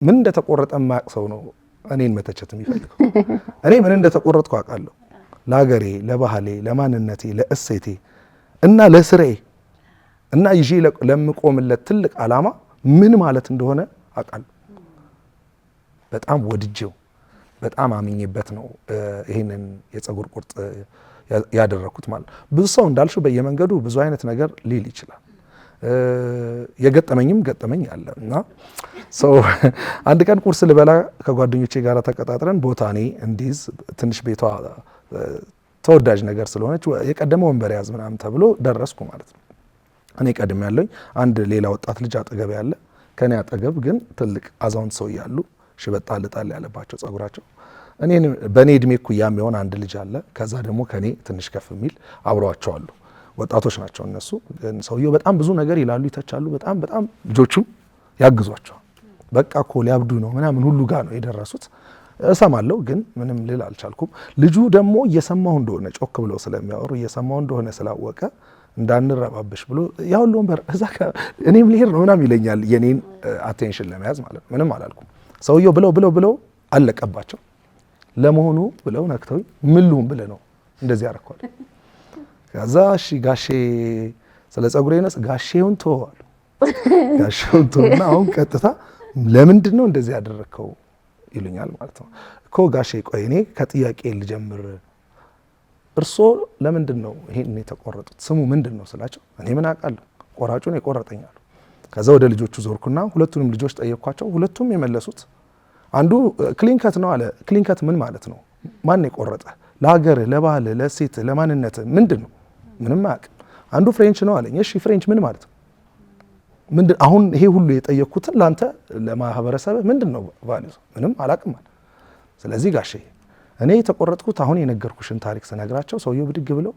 ምን እንደተቆረጠ ማቅ ሰው ነው እኔን መተቸት የሚፈልገው። እኔ ምን እንደተቆረጥኩ አውቃለሁ። ለሀገሬ፣ ለባህሌ፣ ለማንነቴ፣ ለእሴቴ እና ለስራዬ እና ይዤ ለምቆምለት ትልቅ ዓላማ ምን ማለት እንደሆነ አውቃለሁ። በጣም ወድጄው በጣም አምኜበት ነው ይሄንን የፀጉር ቁርጥ ያደረኩት ማለት ነው። ብዙ ሰው እንዳልሽው በየመንገዱ ብዙ አይነት ነገር ሊል ይችላል። የገጠመኝም ገጠመኝ አለ እና ሰው አንድ ቀን ቁርስ ልበላ ከጓደኞቼ ጋር ተቀጣጥረን ቦታ እኔ እንዲዝ ትንሽ ቤቷ ተወዳጅ ነገር ስለሆነች የቀደመ ወንበር ያዝ ምናምን ተብሎ ደረስኩ ማለት ነው። እኔ ቀድም ያለኝ አንድ ሌላ ወጣት ልጅ አጠገብ ያለ፣ ከኔ አጠገብ ግን ትልቅ አዛውንት ሰው ያሉ ሽበጣ ልጣል ያለባቸው ጸጉራቸው በእኔ እድሜ እኩያ የሚሆን አንድ ልጅ አለ። ከዛ ደግሞ ከኔ ትንሽ ከፍ የሚል አብረዋቸው አሉ። ወጣቶች ናቸው እነሱ። ግን ሰውየው በጣም ብዙ ነገር ይላሉ፣ ይተቻሉ። በጣም ልጆቹም ያግዟቸዋል። በቃ እኮ ሊያብዱ ነው ምናምን ሁሉ ጋር ነው የደረሱት። እሰማለሁ ግን ምንም ልል አልቻልኩም። ልጁ ደግሞ እየሰማሁ እንደሆነ ጮክ ብለው ስለሚያወሩ እየሰማሁ እንደሆነ ስላወቀ እንዳንረባብሽ ብሎ ያው ወንበር እዛ እኔም ልሄድ ነው ምናምን ይለኛል፣ የኔን አቴንሽን ለመያዝ ማለት ነው። ምንም አላልኩም። ሰውየው ብለው አለቀባቸው። ለመሆኑ ብለው ነክተውኝ ምን ልሁን ብለህ ነው እንደዚህ ያረኳል? ከዛ እሺ ጋሼ ስለ ጸጉሬ ነስ ጋሼውን ተወዋል። ጋሼውን ተወና አሁን ቀጥታ ለምንድን ነው እንደዚህ ያደረከው ይሉኛል ማለት ነው። እኮ ጋሼ ቆይ እኔ ከጥያቄ ልጀምር፣ እርሶ ለምንድን ነው ይሄን የተቆረጡት? ስሙ ምንድን ነው ስላቸው እኔ ምን አውቃለሁ ቆራጩን የቆረጠኛል። ከዛ ወደ ልጆቹ ዞርኩና ሁለቱንም ልጆች ጠየኳቸው። ሁለቱም የመለሱት አንዱ ክሊንከት ነው አለ። ክሊንከት ምን ማለት ነው? ማን የቆረጠ? ለሀገር፣ ለባህል፣ ለሴት፣ ለማንነት ምንድን ነው? ምንም አያውቅም። አንዱ ፍሬንች ነው አለኝ። እሺ ፍሬንች ምን ማለት ነው? ምንድን አሁን ይሄ ሁሉ የጠየቅኩትን ለአንተ ለማህበረሰብ ምንድን ነው ቫልዩ? ምንም አላውቅም አለ። ስለዚህ ጋሼ እኔ የተቆረጥኩት አሁን የነገርኩሽን ታሪክ ስነግራቸው ሰውየው ብድግ ብለው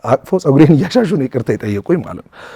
አቅፎ ጸጉሬን እያሻሹ ነው ይቅርታ የጠየቁኝ ማለት ነው።